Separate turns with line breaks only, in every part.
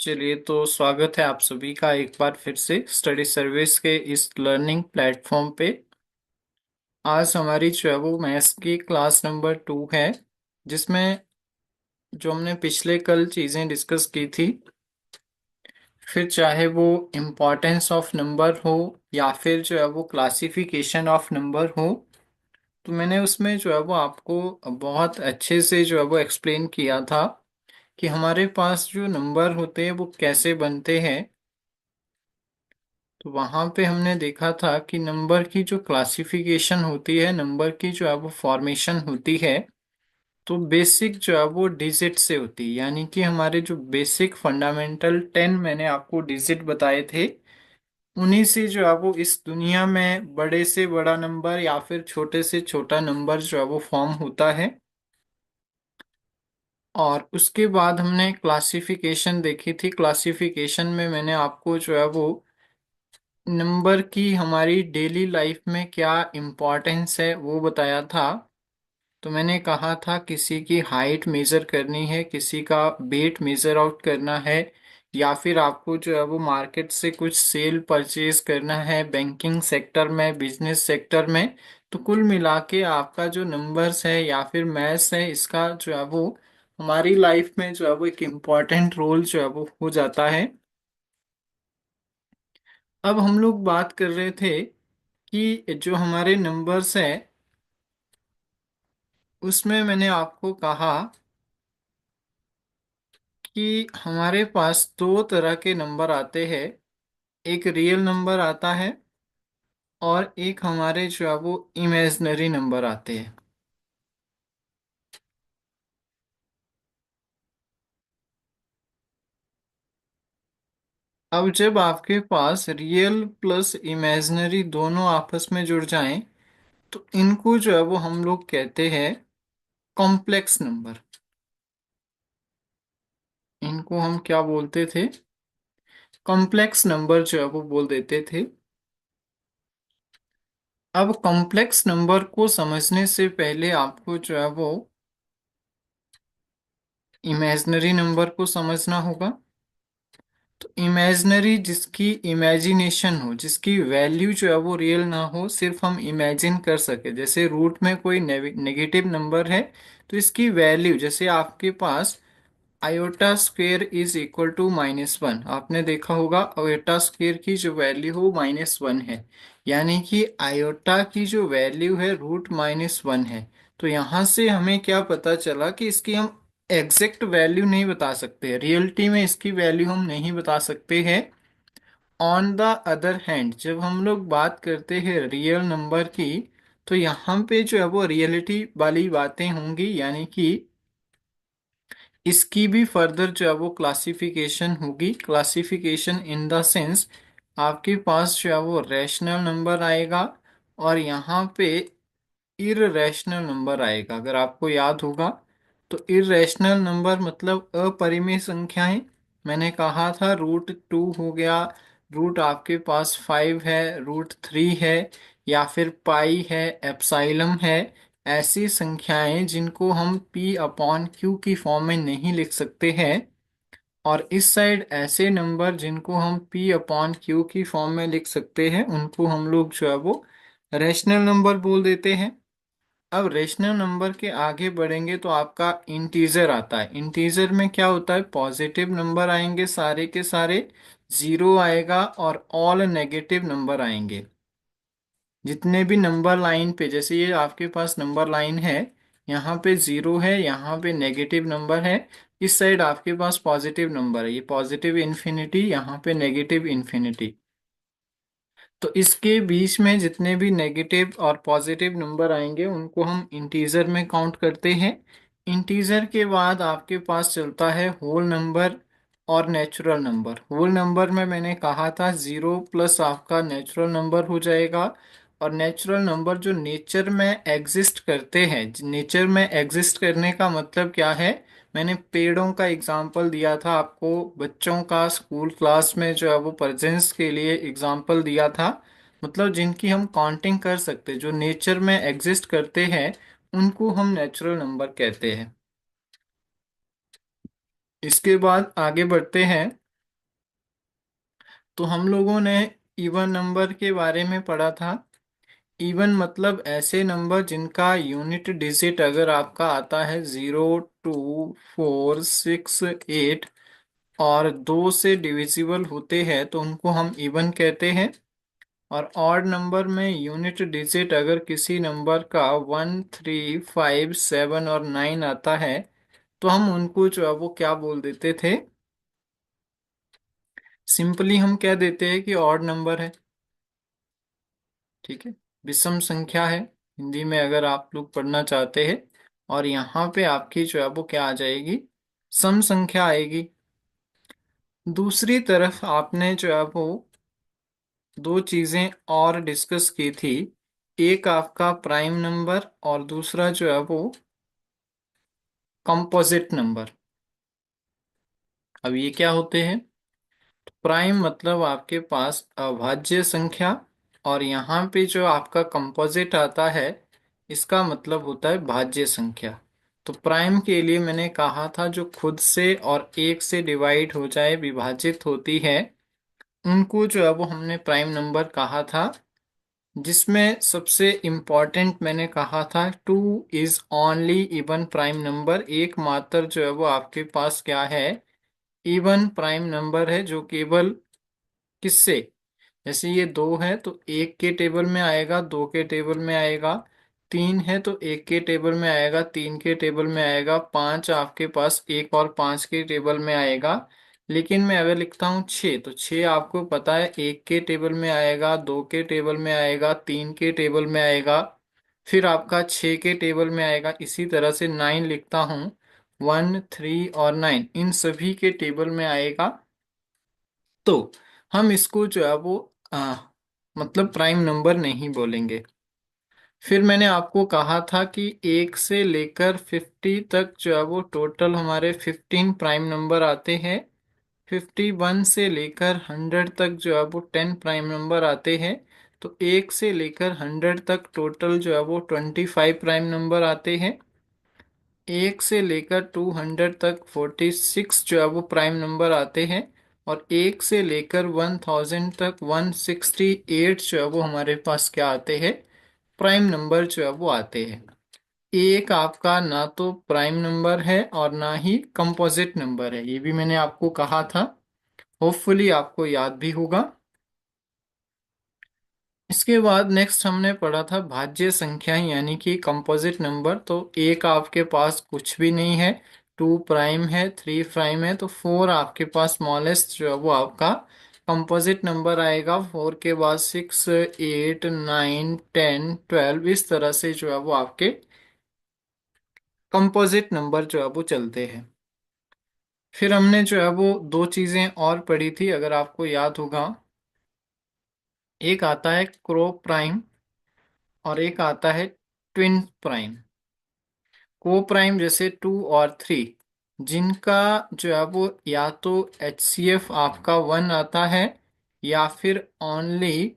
चलिए, तो स्वागत है आप सभी का एक बार फिर से स्टडी सर्विस के इस लर्निंग प्लेटफॉर्म पे। आज हमारी जो है वो मैथ्स की क्लास नंबर 2 है, जिसमें जो हमने पिछले कल चीज़ें डिस्कस की थी, फिर चाहे वो इम्पोर्टेंस ऑफ नंबर हो या फिर जो है वो क्लासिफिकेशन ऑफ नंबर हो, तो मैंने उसमें जो है वो आपको बहुत अच्छे से जो है वो एक्सप्लेन किया था कि हमारे पास जो नंबर होते हैं वो कैसे बनते हैं। तो वहां पे हमने देखा था कि नंबर की जो क्लासिफिकेशन होती है, नंबर की जो है वो फॉर्मेशन होती है, तो बेसिक जो है वो डिजिट से होती है। यानी कि हमारे जो बेसिक फंडामेंटल 10 मैंने आपको डिजिट बताए थे, उन्हीं से जो है वो इस दुनिया में बड़े से बड़ा नंबर या फिर छोटे से छोटा नंबर जो है वो फॉर्म होता है। और उसके बाद हमने क्लासिफिकेशन देखी थी। क्लासिफिकेशन में मैंने आपको जो है वो नंबर की हमारी डेली लाइफ में क्या इम्पोर्टेंस है वो बताया था। तो मैंने कहा था किसी की हाइट मेजर करनी है, किसी का वेट मेजर आउट करना है, या फिर आपको जो है वो मार्केट से कुछ सेल परचेज करना है बैंकिंग सेक्टर में, बिजनेस सेक्टर में, तो कुल मिला के आपका जो नंबर्स है या फिर मैथ्स है, इसका जो है वो हमारी लाइफ में जो है वो एक इम्पॉर्टेंट रोल जो है वो हो जाता है। अब हम लोग बात कर रहे थे कि जो हमारे नंबर्स हैं, उसमें मैंने आपको कहा कि हमारे पास दो तरह के नंबर आते हैं। एक रियल नंबर आता है और एक हमारे जो है वो इमेजिनरी नंबर आते हैं। अब जब आपके पास रियल प्लस इमेजिनरी दोनों आपस में जुड़ जाएं, तो इनको जो है वो हम लोग कहते हैं कॉम्प्लेक्स नंबर। इनको हम क्या बोलते थे? कॉम्प्लेक्स नंबर जो है वो बोल देते थे। अब कॉम्प्लेक्स नंबर को समझने से पहले आपको जो है वो इमेजिनरी नंबर को समझना होगा। तो इमेजिनरी जिसकी इमेजिनेशन हो, जिसकी वैल्यू जो है वो रियल ना हो, सिर्फ हम इमेजिन कर सके। जैसे रूट में कोई नेगेटिव नंबर है, तो इसकी वैल्यू, जैसे आपके पास iota square is equal to -1, आपने देखा होगा आयोटा स्क्वेयर की जो वैल्यू हो -1 है। यानी कि आयोटा की जो वैल्यू है √-1 है। तो यहाँ से हमें क्या पता चला कि इसकी हम एग्जैक्ट वैल्यू नहीं बता सकते, रियलिटी में इसकी वैल्यू हम नहीं बता सकते हैं। ऑन द अदर हैंड, जब हम लोग बात करते हैं रियल नंबर की, तो यहाँ पे जो है वो रियलिटी वाली बातें होंगी। यानी कि इसकी भी फर्दर जो है वो क्लासिफिकेशन होगी। क्लासिफिकेशन इन द सेंस, आपके पास जो है वो रैशनल नंबर आएगा और यहाँ पे इररेशनल नंबर आएगा। अगर आपको याद होगा, तो इररेशनल नंबर मतलब अपरिमेय संख्याएं। मैंने कहा था √2 हो गया, रूट आपके पास 5 है, √3 है, या फिर पाई है, एप्साइलम है। ऐसी संख्याएं जिनको हम p/q की फॉर्म में नहीं लिख सकते हैं। और इस साइड ऐसे नंबर जिनको हम p/q की फॉर्म में लिख सकते हैं, उनको हम लोग जो है वो रैशनल नंबर बोल देते हैं। अब रेशनल नंबर के आगे बढ़ेंगे तो आपका इंटीजर आता है। इंटीजर में क्या होता है? पॉजिटिव नंबर आएंगे सारे के सारे, जीरो आएगा और ऑल नेगेटिव नंबर आएंगे। जितने भी नंबर लाइन पे, जैसे ये आपके पास नंबर लाइन है, यहाँ पे जीरो है, यहाँ पे नेगेटिव नंबर है, इस साइड आपके पास पॉजिटिव नंबर है, ये पॉजिटिव इन्फिनिटी, यहाँ पे नेगेटिव इन्फिनिटी। तो इसके बीच में जितने भी नेगेटिव और पॉजिटिव नंबर आएंगे उनको हम इंटीजर में काउंट करते हैं। इंटीजर के बाद आपके पास चलता है होल नंबर और नेचुरल नंबर। होल नंबर में मैंने कहा था जीरो प्लस आपका नेचुरल नंबर हो जाएगा। और नेचुरल नंबर जो नेचर में एग्जिस्ट करते हैं, नेचर में एग्जिस्ट करने का मतलब क्या है? मैंने पेड़ों का एग्जाम्पल दिया था आपको, बच्चों का स्कूल क्लास में जो है वो प्रेजेंस के लिए एग्जाम्पल दिया था। मतलब जिनकी हम काउंटिंग कर सकते, जो नेचर में एग्जिस्ट करते हैं, उनको हम नेचुरल नंबर कहते हैं। इसके बाद आगे बढ़ते हैं। तो हम लोगों ने इवन नंबर के बारे में पढ़ा था। इवन मतलब ऐसे नंबर जिनका यूनिट डिजिट अगर आपका आता है 0, 2, 4, 6, 8 और 2 से डिविजिबल होते हैं तो उनको हम इवन कहते हैं। और ऑड नंबर में यूनिट डिजिट अगर किसी नंबर का 1, 3, 5, 7 और 9 आता है तो हम उनको जो है वो क्या बोल देते थे, सिंपली हम कह देते हैं कि ऑड नंबर है। ठीक है, विषम संख्या है हिंदी में अगर आप लोग पढ़ना चाहते हैं। और यहाँ पे आपकी जो है वो क्या आ जाएगी, सम संख्या आएगी। दूसरी तरफ आपने जो है वो दो चीजें और डिस्कस की थी, एक आपका प्राइम नंबर और दूसरा जो है वो कंपोजिट नंबर। अब ये क्या होते हैं? प्राइम मतलब आपके पास अभाज्य संख्या, और यहाँ पे जो आपका कंपोजिट आता है इसका मतलब होता है भाज्य संख्या। तो प्राइम के लिए मैंने कहा था जो खुद से और एक से डिवाइड हो जाए, विभाजित होती है, उनको जो है वो हमने प्राइम नंबर कहा था। जिसमें सबसे इम्पोर्टेंट मैंने कहा था, two is only even prime number, एकमात्र जो है वो आपके पास क्या है, इवन प्राइम नंबर है, जो केवल किससे, जैसे ये 2 है तो एक के टेबल में आएगा, 2 के टेबल में आएगा। 3 है तो एक के टेबल में आएगा, 3 के टेबल में आएगा। 5 आपके पास एक और 5 के टेबल में आएगा। लेकिन मैं अगर लिखता हूँ 6 तो 6 आपको पता है एक के टेबल में आएगा, 2 के टेबल में आएगा, 3 के टेबल में आएगा, फिर आपका 6 के टेबल में आएगा। इसी तरह से 9 लिखता हूँ, 1, 3 और 9 इन सभी के टेबल में आएगा। तो हम इसको जो है वो मतलब प्राइम नंबर नहीं बोलेंगे। फिर मैंने आपको कहा था कि 1 से लेकर 50 तक जो है वो टोटल हमारे 15 प्राइम नंबर आते हैं। 51 से लेकर 100 तक जो है वो 10 प्राइम नंबर आते हैं। तो 1 से लेकर 100 तक टोटल जो है वो 25 प्राइम नंबर आते हैं। 1 से लेकर 200 तक 46 जो है वो प्राइम नंबर आते हैं। और 1 से लेकर 1000 तक 168 जो है वो हमारे पास क्या आते हैं, प्राइम नंबर जो है वो आते हैं। एक आपका ना तो प्राइम नंबर है और ना ही कंपोजिट नंबर है, ये भी मैंने आपको कहा था। होपफुली आपको याद भी होगा। इसके बाद नेक्स्ट हमने पढ़ा था भाज्य संख्याएं यानी कि कंपोजिट नंबर। तो एक आपके पास कुछ भी नहीं है, 2 प्राइम है, 3 प्राइम है, तो 4 आपके पास स्मॉलेस्ट जो है वो आपका कंपोजिट नंबर आएगा। 4 के बाद 6, 8, 9, 10, 12 इस तरह से जो है वो आपके कंपोजिट नंबर जो है वो चलते हैं। फिर हमने जो है वो दो चीजें और पढ़ी थी अगर आपको याद होगा, एक आता है क्रो प्राइम और एक आता है ट्विन प्राइम। को प्राइम जैसे 2 और 3, जिनका जो है वो या तो HCF आपका 1 आता है या फिर ओनली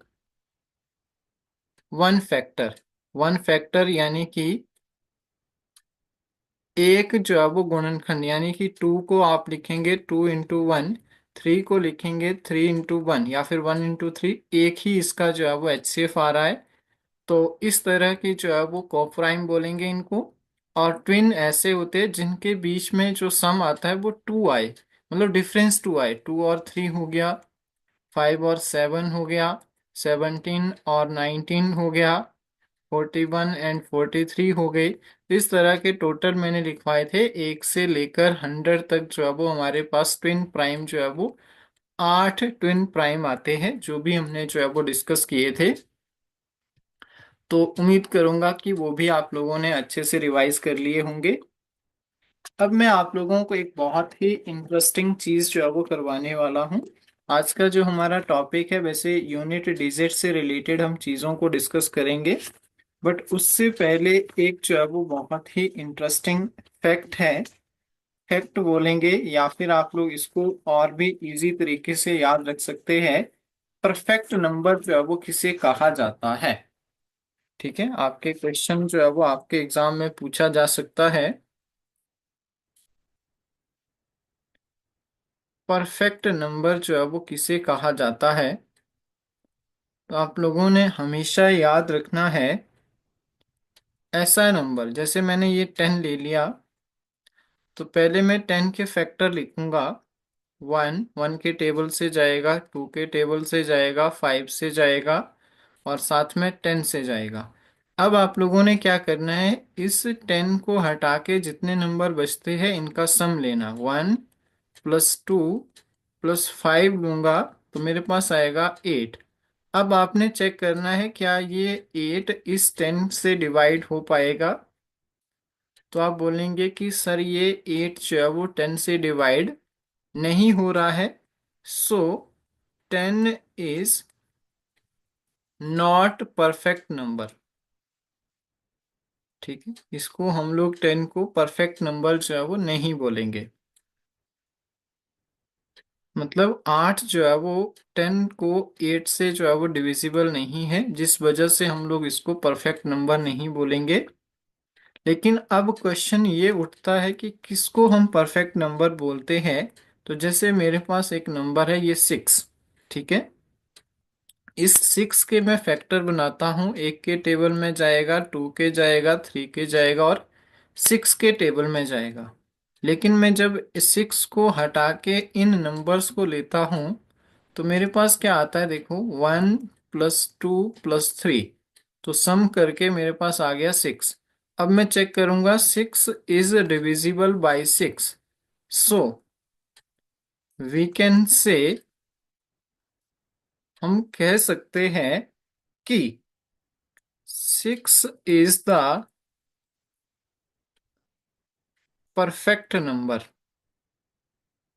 1 फैक्टर। 1 फैक्टर यानी कि एक जो है वो गुणनखंड, यानी कि 2 को आप लिखेंगे 2 × 1, 3 को लिखेंगे 3 × 1 या फिर 1 × 3, एक ही इसका जो है वो HCF आ रहा है। तो इस तरह की जो है वो कोप्राइम बोलेंगे इनको। और ट्विन ऐसे होते हैं जिनके बीच में जो सम आता है वो 2 आए, मतलब डिफरेंस 2 आए। 2 और 3 हो गया, 5 और 7 हो गया, 17 और 19 हो गया, 41 एंड 43 हो गई। इस तरह के टोटल मैंने लिखवाए थे 1 से लेकर 100 तक जो है वो हमारे पास ट्विन प्राइम जो है वो 8 ट्विन प्राइम आते हैं, जो भी हमने जो है वो डिस्कस किए थे। तो उम्मीद करूंगा कि वो भी आप लोगों ने अच्छे से रिवाइज कर लिए होंगे। अब मैं आप लोगों को एक बहुत ही इंटरेस्टिंग चीज जो है वो करवाने वाला हूँ। आज का जो हमारा टॉपिक है, वैसे यूनिट डिजिट से रिलेटेड हम चीज़ों को डिस्कस करेंगे, बट उससे पहले एक जो है वो बहुत ही इंटरेस्टिंग फैक्ट है, फैक्ट बोलेंगे या फिर आप लोग इसको और भी इजी तरीके से याद रख सकते हैं। परफेक्ट नंबर जो है वो किसे कहा जाता है? ठीक है, आपके क्वेश्चन जो है वो आपके एग्जाम में पूछा जा सकता है। परफेक्ट नंबर जो है वो किसे कहा जाता है? तो आप लोगों ने हमेशा याद रखना है, ऐसा नंबर जैसे मैंने ये 10 ले लिया, तो पहले मैं 10 के फैक्टर लिखूंगा। 1 1 के टेबल से जाएगा, 2 के टेबल से जाएगा, 5 से जाएगा, और साथ में 10 से जाएगा। अब आप लोगों ने क्या करना है, इस 10 को हटा के जितने नंबर बचते हैं इनका सम लेना। 1 प्लस 2 प्लस 5 लूंगा तो मेरे पास आएगा 8। अब आपने चेक करना है क्या ये 8 इस 10 से डिवाइड हो पाएगा। तो आप बोलेंगे कि सर ये 8 जो है वो 10 से डिवाइड नहीं हो रहा है, सो 10 इज नॉट परफेक्ट नंबर। ठीक है, इसको हम लोग 10 को परफेक्ट नंबर जो है वो नहीं बोलेंगे। मतलब 8 जो है वो 10 को 8 से जो है वो डिविजिबल नहीं है, जिस वजह से हम लोग इसको परफेक्ट नंबर नहीं बोलेंगे। लेकिन अब क्वेश्चन ये उठता है कि किसको हम परफेक्ट नंबर बोलते हैं। तो जैसे मेरे पास एक नंबर है ये 6। ठीक है, इस 6 के मैं फैक्टर बनाता हूँ। एक के टेबल में जाएगा, 2 के जाएगा, 3 के जाएगा, और 6 के टेबल में जाएगा। लेकिन मैं जब इस 6 को हटा के इन नंबर्स को लेता हूँ तो मेरे पास क्या आता है, देखो, 1 प्लस 2 प्लस 3, तो सम करके मेरे पास आ गया 6। अब मैं चेक करूंगा 6 is divisible by 6, so we can say, हम कह सकते हैं कि 6 इज द परफेक्ट नंबर।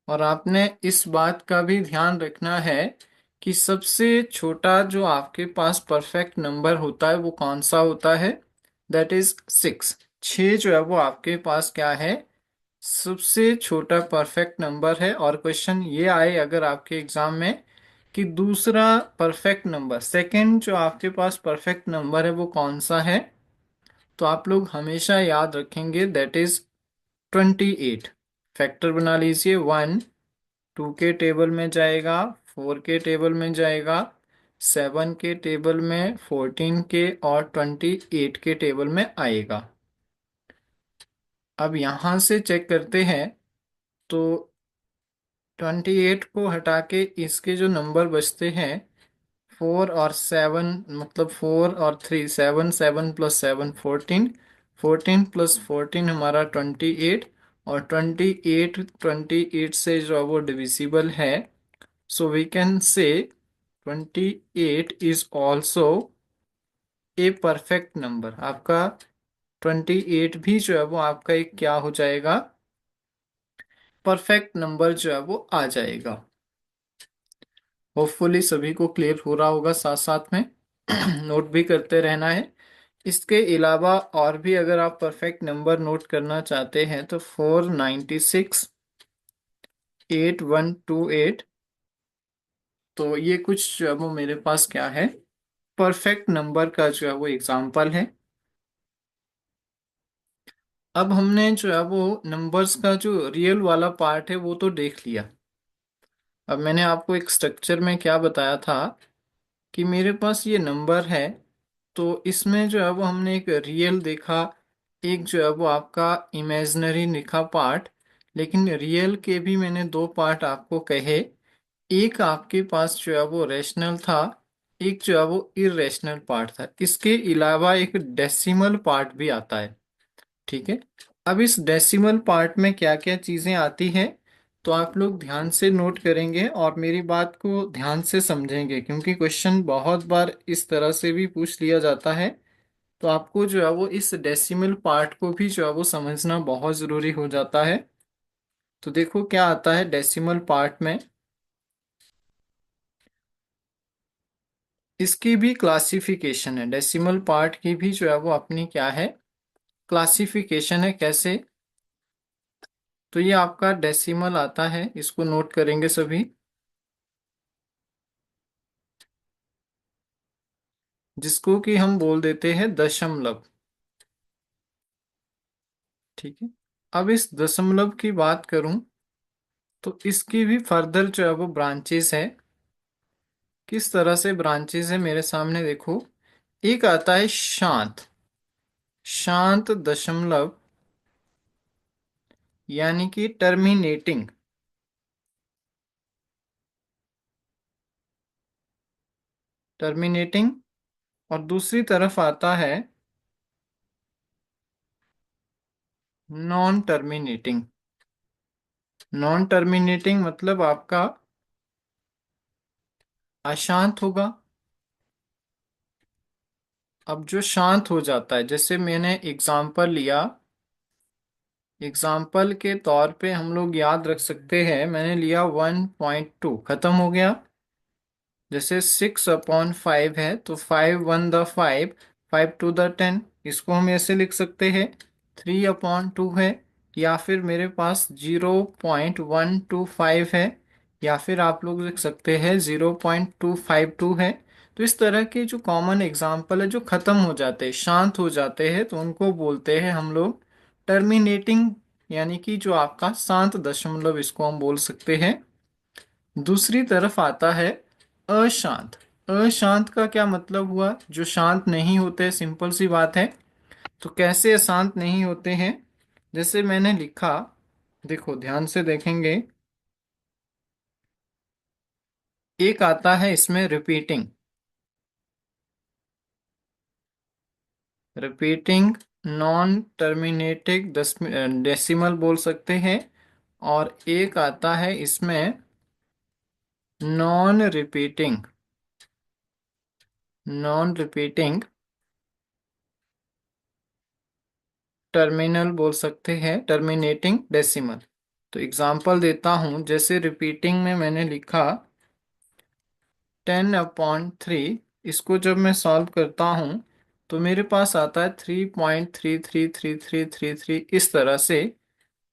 और आपने इस बात का भी ध्यान रखना है कि सबसे छोटा जो आपके पास परफेक्ट नंबर होता है वो कौन सा होता है, दैट इज 6। 6 जो है वो आपके पास क्या है, सबसे छोटा परफेक्ट नंबर है। और क्वेश्चन ये आए अगर आपके एग्जाम में कि दूसरा परफेक्ट नंबर, सेकंड जो आपके पास परफेक्ट नंबर है वो कौन सा है, तो आप लोग हमेशा याद रखेंगे दैट इज 28। फैक्टर बना लीजिए। 1 2 के टेबल में जाएगा, 4 के टेबल में जाएगा, 7 के टेबल में, 14 के, और 28 के टेबल में आएगा। अब यहां से चेक करते हैं, तो 28 को हटा के इसके जो नंबर बचते हैं, 4 और 7, मतलब 4 और 3, 7, 7 प्लस 7 14, 14 प्लस 14 हमारा 28, और 28 से जो है वो डिविजिबल है, सो we can say 28 is also a perfect number. आपका 28 भी जो है वो आपका एक क्या हो जाएगा, परफेक्ट नंबर जो है वो आ जाएगा। होपफुली सभी को क्लियर हो रहा होगा, साथ साथ में नोट भी करते रहना है। इसके अलावा और भी अगर आप परफेक्ट नंबर नोट करना चाहते हैं तो 496, 8128, तो ये कुछ जो है वो मेरे पास क्या है, परफेक्ट नंबर का जो है वो एग्जाम्पल है। अब हमने जो है वो नंबर्स का जो रियल वाला पार्ट है वो तो देख लिया। अब मैंने आपको एक स्ट्रक्चर में क्या बताया था कि मेरे पास ये नंबर है, तो इसमें जो है वो हमने एक रियल देखा, एक जो है वो आपका इमेजिनरी लिखा पार्ट। लेकिन रियल के भी मैंने दो पार्ट आपको कहे, एक आपके पास जो है वो रैशनल था, एक जो है वो इरेशनल पार्ट था। इसके अलावा एक डेसिमल पार्ट भी आता है। ठीक है, अब इस डेसिमल पार्ट में क्या क्या चीजें आती हैं, तो आप लोग ध्यान से नोट करेंगे और मेरी बात को ध्यान से समझेंगे, क्योंकि क्वेश्चन बहुत बार इस तरह से भी पूछ लिया जाता है। तो आपको जो है वो इस डेसिमल पार्ट को भी जो है वो समझना बहुत जरूरी हो जाता है। तो देखो क्या आता है डेसिमल पार्ट में, इसकी भी क्लासिफिकेशन है। डेसिमल पार्ट की भी जो है वो अपनी क्या है, क्लासिफिकेशन है। कैसे, तो ये आपका डेसिमल आता है, इसको नोट करेंगे सभी, जिसको कि हम बोल देते हैं दशमलव। ठीक है, अब इस दशमलव की बात करूं तो इसकी भी फर्दर जो है वो ब्रांचेस है। किस तरह से ब्रांचेस है मेरे सामने देखो। एक आता है शांत, शांत दशमलव, यानी कि टर्मिनेटिंग, टर्मिनेटिंग। और दूसरी तरफ आता है नॉन टर्मिनेटिंग। नॉन टर्मिनेटिंग मतलब आपका अशांत होगा। अब जो शांत हो जाता है, जैसे मैंने एग्जाम्पल लिया, एग्जाम्पल के तौर पे हम लोग याद रख सकते हैं, मैंने लिया 1.2, खत्म हो गया। जैसे 6/5 है तो 5 1 द 5, 5 2 द 10, इसको हम ऐसे लिख सकते हैं। 3/2 है, या फिर मेरे पास 0.125 है, या फिर आप लोग लिख सकते हैं 0.252 है। तो इस तरह के जो कॉमन एग्जाम्पल है जो खत्म हो जाते हैं, शांत हो जाते हैं, तो उनको बोलते हैं हम लोग टर्मिनेटिंग, यानी कि जो आपका शांत दशमलव, इसको हम बोल सकते हैं। दूसरी तरफ आता है अशांत। अशांत का क्या मतलब हुआ, जो शांत नहीं होते, सिंपल सी बात है। तो कैसे अशांत नहीं होते हैं, जैसे मैंने लिखा, देखो ध्यान से देखेंगे, एक आता है इसमें repeating, repeating non terminating decimal बोल सकते हैं। और एक आता है इसमें non repeating, non repeating terminal बोल सकते हैं, टर्मिनेटिंग डेसिमल। तो एग्जाम्पल देता हूं, जैसे रिपीटिंग में मैंने लिखा 10/3, इसको जब मैं सॉल्व करता हूं तो मेरे पास आता है 3.333333, इस तरह से,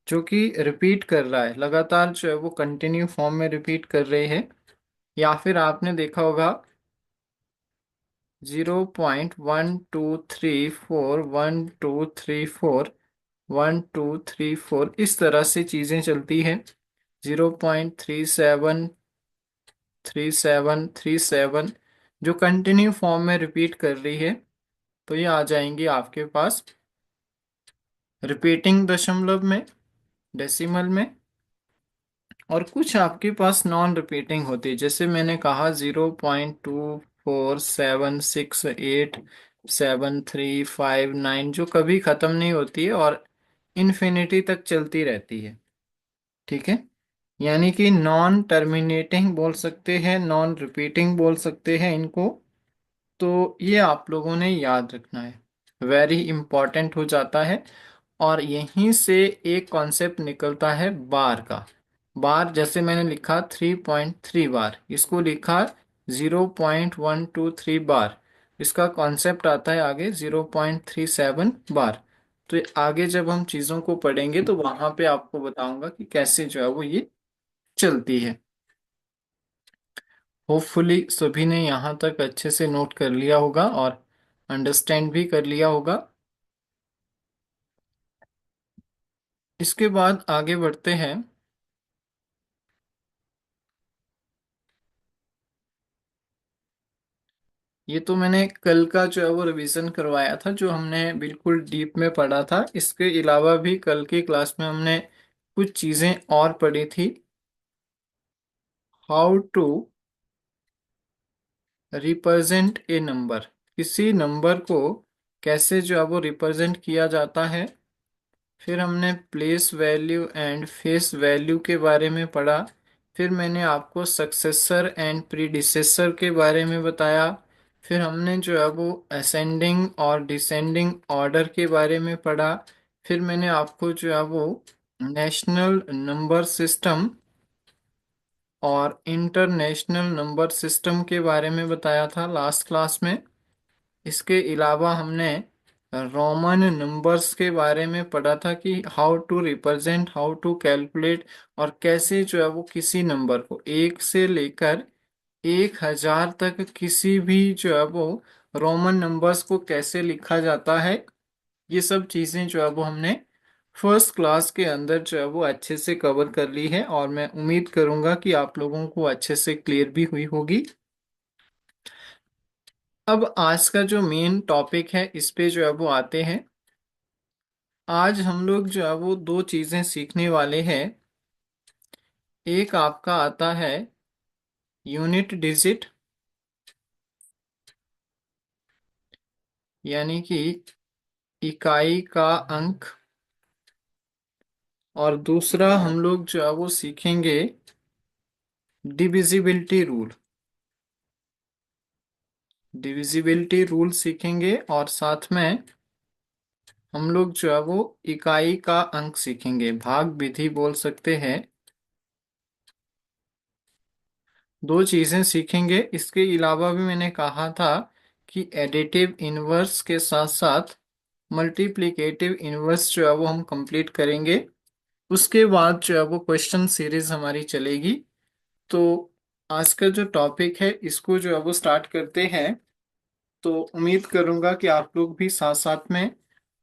जो कि रिपीट कर रहा है लगातार, जो है वो कंटिन्यू फॉर्म में रिपीट कर रहे हैं। या फिर आपने देखा होगा 0.12341234, इस तरह से चीजें चलती है। 0.373737, जो कंटिन्यू फॉर्म में रिपीट कर रही है। तो ये आ जाएंगी आपके पास रिपीटिंग दशमलव में, डेसिमल में। और कुछ आपके पास नॉन रिपीटिंग होती है, जैसे मैंने कहा 0.247687359, जो कभी खत्म नहीं होती है और इन्फिनिटी तक चलती रहती है। ठीक है, यानी कि नॉन टर्मिनेटिंग बोल सकते हैं, नॉन रिपीटिंग बोल सकते हैं इनको। तो ये आप लोगों ने याद रखना है, वेरी इंपॉर्टेंट हो जाता है। और यहीं से एक कॉन्सेप्ट निकलता है बार का। बार, जैसे मैंने लिखा 3.3 बार, इसको लिखा 0.123 बार, इसका कॉन्सेप्ट आता है आगे 0.37 बार। तो ये आगे जब हम चीज़ों को पढ़ेंगे तो वहां पे आपको बताऊंगा कि कैसे जो है वो ये चलती है। होपफुली सभी ने यहाँ तक अच्छे से नोट कर लिया होगा और अंडरस्टैंड भी कर लिया होगा। इसके बाद आगे बढ़ते हैं। ये तो मैंने कल का जो है वो रिवीजन करवाया था, जो हमने बिल्कुल डीप में पढ़ा था। इसके अलावा भी कल की क्लास में हमने कुछ चीजें और पढ़ी थी। How to represent a number, किसी नंबर को कैसे जो है वो रिप्रेजेंट किया जाता है। फिर हमने place value and face value के बारे में पढ़ा। फिर मैंने आपको सक्सेसर एंड प्रीडिसेसर के बारे में बताया। फिर हमने जो है वो असेंडिंग और डिसेंडिंग ऑर्डर के बारे में पढ़ा। फिर मैंने आपको जो है वो नेशनल नंबर सिस्टम और इंटरनेशनल नंबर सिस्टम के बारे में बताया था लास्ट क्लास में। इसके अलावा हमने रोमन नंबर्स के बारे में पढ़ा था कि how to represent, how to calculate, और कैसे जो है वो किसी नंबर को 1 से लेकर 1000 तक किसी भी जो है वो रोमन नंबर्स को कैसे लिखा जाता है। ये सब चीजें जो है वो हमने फर्स्ट क्लास के अंदर जो है वो अच्छे से कवर कर ली है, और मैं उम्मीद करूंगा कि आप लोगों को अच्छे से क्लियर भी हुई होगी। अब आज का जो मेन टॉपिक है इस पे जो है वो आते हैं। आज हम लोग जो है वो दो चीजें सीखने वाले हैं। एक आपका आता है यूनिट डिजिट, यानी कि इकाई का अंक, और दूसरा हम लोग जो है वो सीखेंगे डिविजिबिलिटी रूल। डिविजिबिलिटी रूल सीखेंगे, और साथ में हम लोग जो है वो इकाई का अंक सीखेंगे, भाग विधि बोल सकते हैं। दो चीजें सीखेंगे। इसके अलावा भी मैंने कहा था कि एडिटिव इनवर्स के साथ साथ मल्टीप्लिकेटिव इनवर्स जो है वो हम कंप्लीट करेंगे। उसके बाद जो है वो क्वेश्चन सीरीज हमारी चलेगी। तो आज का जो टॉपिक है इसको जो है वो स्टार्ट करते हैं। तो उम्मीद करूंगा कि आप लोग भी साथ साथ में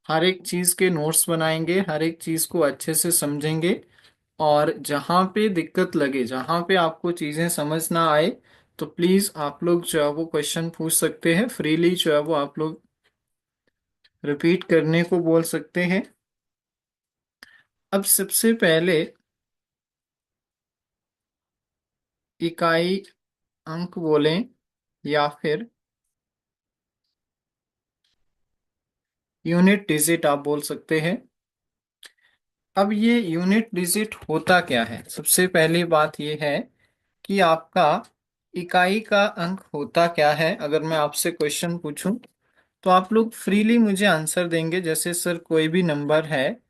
हर एक चीज के नोट्स बनाएंगे, हर एक चीज को अच्छे से समझेंगे, और जहाँ पे दिक्कत लगे, जहाँ पे आपको चीजें समझ ना आए, तो प्लीज आप लोग जो है वो क्वेश्चन पूछ सकते हैं फ्रीली, जो है वो आप लोग रिपीट करने को बोल सकते हैं। अब सबसे पहले इकाई अंक बोलें या फिर यूनिट डिजिट आप बोल सकते हैं। अब ये यूनिट डिजिट होता क्या है? सबसे पहली बात ये है कि आपका इकाई का अंक होता क्या है। अगर मैं आपसे क्वेश्चन पूछूं तो आप लोग फ्रीली मुझे आंसर देंगे। जैसे सर कोई भी नंबर है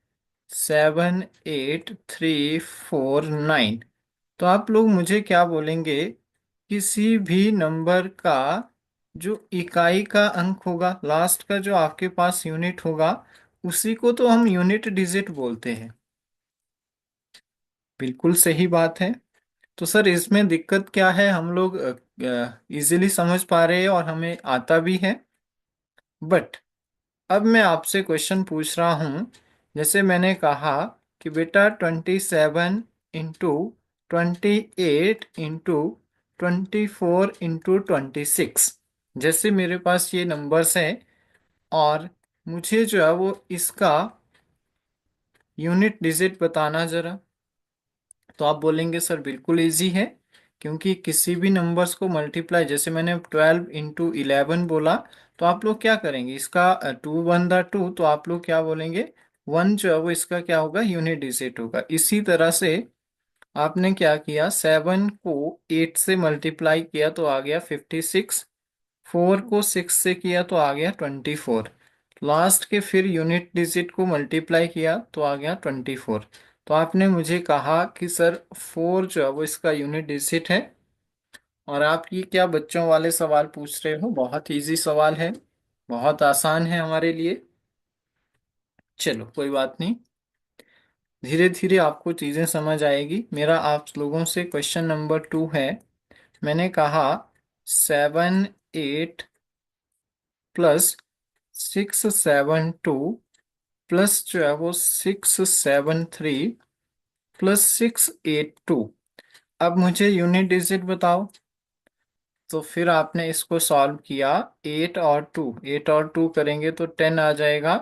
78349, तो आप लोग मुझे क्या बोलेंगे? किसी भी नंबर का जो इकाई का अंक होगा, लास्ट का जो आपके पास यूनिट होगा, उसी को तो हम यूनिट डिजिट बोलते हैं। बिल्कुल सही बात है। तो सर इसमें दिक्कत क्या है? हम लोग इजीली समझ पा रहे हैं और हमें आता भी है। बट अब मैं आपसे क्वेश्चन पूछ रहा हूँ। जैसे मैंने कहा कि बेटा 27 इंटू 28 इंटू 24 इंटू 26, जैसे मेरे पास ये नंबर्स हैं, और मुझे जो है वो इसका यूनिट डिजिट बताना जरा। तो आप बोलेंगे सर बिल्कुल इजी है, क्योंकि किसी भी नंबर्स को मल्टीप्लाई, जैसे मैंने 12 इंटू 11 बोला, तो आप लोग क्या करेंगे? इसका 2 1 2, तो आप लोग क्या बोलेंगे? 1 जो है वो इसका क्या होगा? यूनिट डिजिट होगा। इसी तरह से आपने क्या किया, 7 को 8 से मल्टीप्लाई किया तो आ गया 56, 4 को 6 से किया तो आ गया 24, लास्ट के फिर यूनिट डिजिट को मल्टीप्लाई किया तो आ गया 24। तो आपने मुझे कहा कि सर 4 जो है वो इसका यूनिट डिजिट है, और आप ये क्या बच्चों वाले सवाल पूछ रहे हो? बहुत इजी सवाल है, बहुत आसान है हमारे लिए। चलो कोई बात नहीं, धीरे धीरे आपको चीजें समझ आएगी। मेरा आप लोगों से क्वेश्चन नंबर 2 है। मैंने कहा 7 8 प्लस 6 7 2 प्लस जो है वो 6 7 3 प्लस 6 8 2। अब मुझे यूनिट डिजिट बताओ। तो फिर आपने इसको सॉल्व किया। 8 और 2 करेंगे तो 10 आ जाएगा।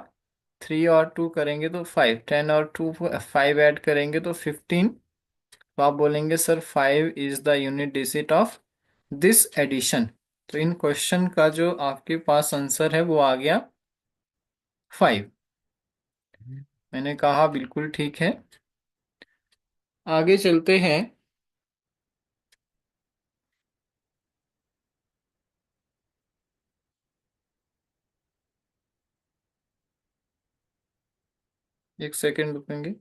3 और 2 करेंगे तो 5, 10 और 2 5 ऐड करेंगे तो 15। तो आप बोलेंगे sir 5 is the unit digit of this addition. तो इन क्वेश्चन का जो आपके पास आंसर है वो आ गया 5। मैंने कहा बिल्कुल ठीक है। आगे चलते हैं। एक सेकंड रुकेंगे।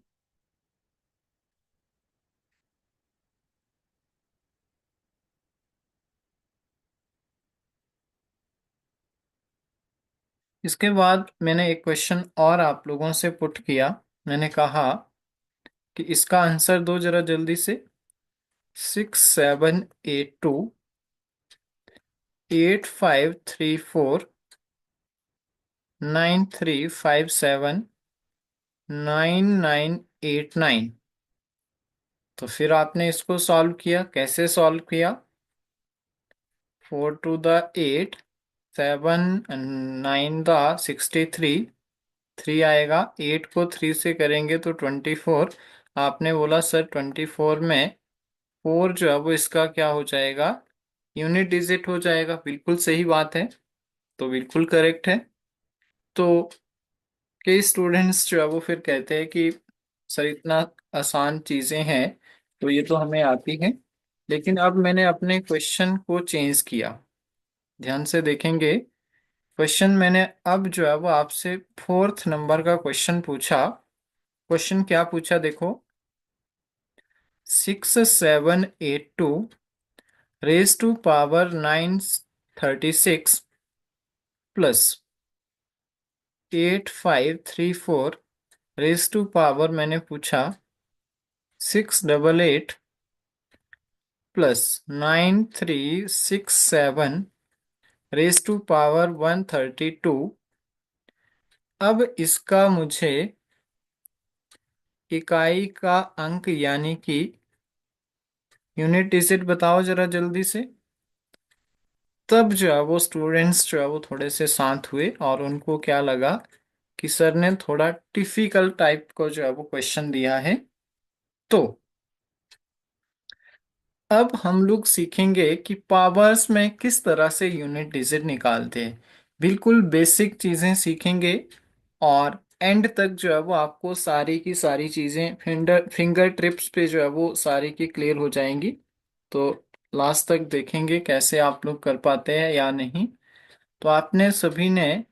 इसके बाद मैंने एक क्वेश्चन और आप लोगों से पुट किया। मैंने कहा कि इसका आंसर दो जरा जल्दी से। 6 7 8 2 8 5 3 5 7 9989। तो फिर आपने इसको सॉल्व किया, कैसे सॉल्व किया? 4 to the 8, 7 9 the 63, 3 आएगा। 8 को 3 से करेंगे तो 24। आपने बोला सर 24 में 4 जो है वो इसका क्या हो जाएगा, यूनिट डिजिट हो जाएगा। बिल्कुल सही बात है, तो बिल्कुल करेक्ट है। तो कई स्टूडेंट्स जो है वो फिर कहते हैं कि सर इतना आसान चीजें हैं तो ये तो हमें आती हैं। लेकिन अब मैंने अपने क्वेश्चन को चेंज किया, ध्यान से देखेंगे। क्वेश्चन मैंने अब जो है वो आपसे फोर्थ नंबर का क्वेश्चन पूछा। क्वेश्चन क्या पूछा देखो, 6782 raise to power 936 plus 8534 raise to power मैंने पूछा 688 प्लस 9367 रेज टू पावर 132। अब इसका मुझे इकाई का अंक यानी कि यूनिट डिजिट बताओ जरा जल्दी से। तब जो है वो स्टूडेंट्स जो है वो थोड़े से शांत हुए और उनको क्या लगा कि सर ने थोड़ा टिपिकल टाइप को जो है वो क्वेश्चन दिया है। तो अब हम लोग सीखेंगे कि पावर्स में किस तरह से यूनिट डिजिट निकालते हैं। बिल्कुल बेसिक चीजें सीखेंगे और एंड तक जो है वो आपको सारी की सारी चीजें फिंगर फिंगर टिप्स पे जो है वो सारी की क्लियर हो जाएंगी। तो लास्ट तक देखेंगे कैसे आप लोग कर पाते हैं या नहीं। तो आपने सभी ने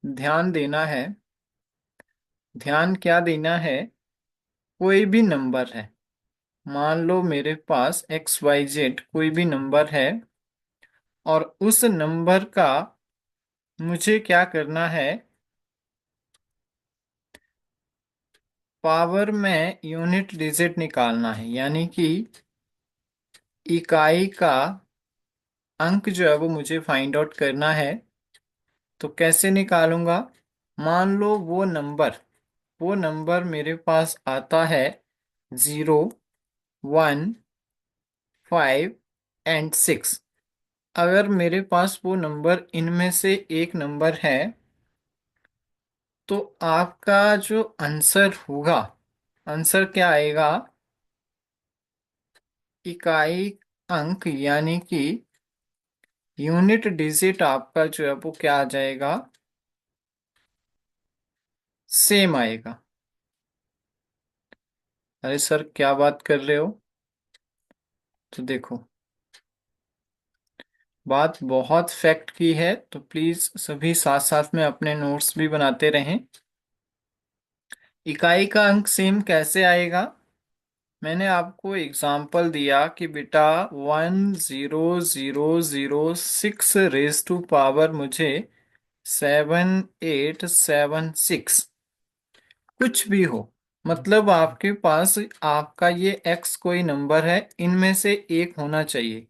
ध्यान देना है। ध्यान क्या देना है, कोई भी नंबर है, मान लो मेरे पास XYZ कोई भी नंबर है और उस नंबर का मुझे क्या करना है, पावर में यूनिट डिजिट निकालना है, यानी कि इकाई का अंक जो है वो मुझे फाइंड आउट करना है। तो कैसे निकालूंगा, मान लो वो नंबर मेरे पास आता है 0 1 5 एंड 6। अगर मेरे पास वो नंबर इनमें से एक नंबर है तो आपका जो आंसर होगा, आंसर क्या आएगा, इकाई अंक यानी कि यूनिट डिजिट आपका जो है वो क्या आ जाएगा, सेम आएगा। अरे सर क्या बात कर रहे हो, तो देखो बात बहुत फैक्ट की है, तो प्लीज सभी साथ साथ में अपने नोट्स भी बनाते रहें। इकाई का अंक सेम कैसे आएगा, मैंने आपको एग्जाम्पल दिया कि बेटा 10006 रेज टू पावर मुझे 7876 कुछ भी हो, मतलब आपके पास आपका ये एक्स कोई नंबर है, इनमें से एक होना चाहिए,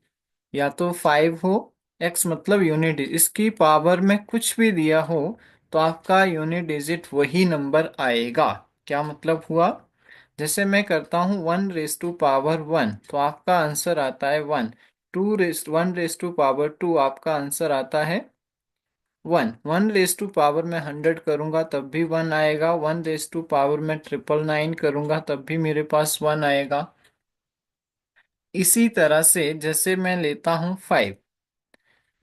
या तो 5 हो, एक्स मतलब यूनिट डिजिट, इसकी पावर में कुछ भी दिया हो तो आपका यूनिट डिजिट वही नंबर आएगा। क्या मतलब हुआ, जैसे मैं करता हूँ 1 रेज टू पावर 1 तो आपका आंसर आता है 1। 1 रेज टू पावर 2 आपका आंसर आता है 1। 1 रेज टू पावर में 100 करूंगा तब भी 1 आएगा। 1 रेज टू पावर में 999 करूंगा तब भी मेरे पास 1 आएगा। इसी तरह से जैसे मैं लेता हूँ 5,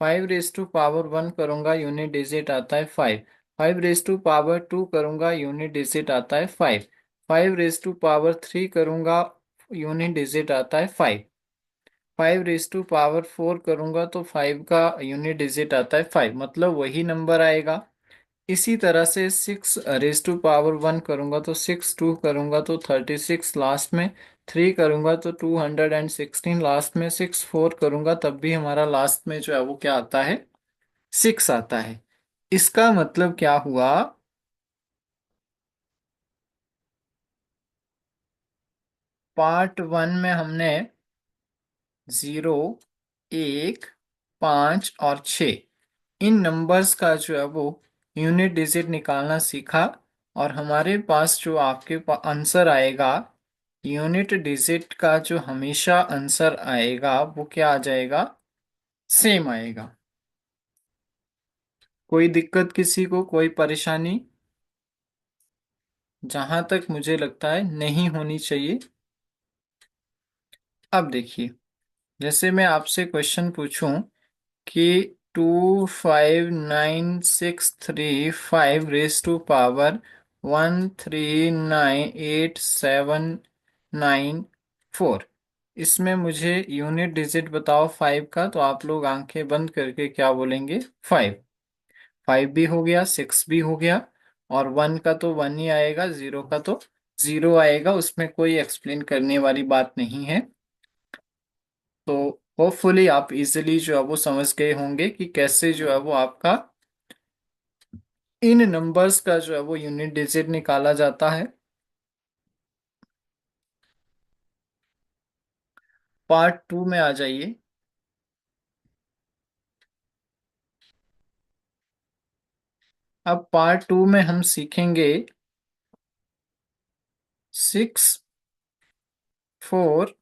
5 रेज टू पावर 1 करूंगा यूनिट डिजिट आता है 5। 5 रेज टू पावर 2 करूंगा यूनिट डिजिट आता है 5। 5 रेज टू पावर 3 करूंगा यूनिट डिजिट आता है 5। 5 रेज टू पावर 4 करूंगा तो 5 का यूनिट डिजिट आता है 5, मतलब वही नंबर आएगा। इसी तरह से 6 रेज टू पावर 1 करूंगा तो 6, 2 करूंगा तो 36 लास्ट में, 3 करूंगा तो 216 लास्ट में, 6 4 करूंगा तब भी हमारा लास्ट में जो है वो क्या आता है, 6 आता है। इसका मतलब क्या हुआ, पार्ट 1 में हमने 0 1 5 और 6 इन नंबर्स का जो है वो यूनिट डिजिट निकालना सीखा। और हमारे पास जो आपके आंसर आएगा, यूनिट डिजिट का जो हमेशा आंसर आएगा वो क्या आ जाएगा, सेम आएगा। कोई दिक्कत किसी को, कोई परेशानी? जहां तक मुझे लगता है नहीं होनी चाहिए। अब देखिए, जैसे मैं आपसे क्वेश्चन पूछूं कि 25963 5 इसमें मुझे यूनिट डिजिट बताओ 5 का, तो आप लोग आंखें बंद करके क्या बोलेंगे, 5। 5 भी हो गया, 6 भी हो गया, और 1 का तो 1 ही आएगा, 0 का तो 0 आएगा, उसमें कोई एक्सप्लेन करने वाली बात नहीं है। तो होपफुली आप इजीली जो है वो समझ गए होंगे कि कैसे जो है वो आपका इन नंबर्स का जो है वो यूनिट डिजिट निकाला जाता है। पार्ट 2 में आ जाइए। अब पार्ट 2 में हम सीखेंगे 6, 4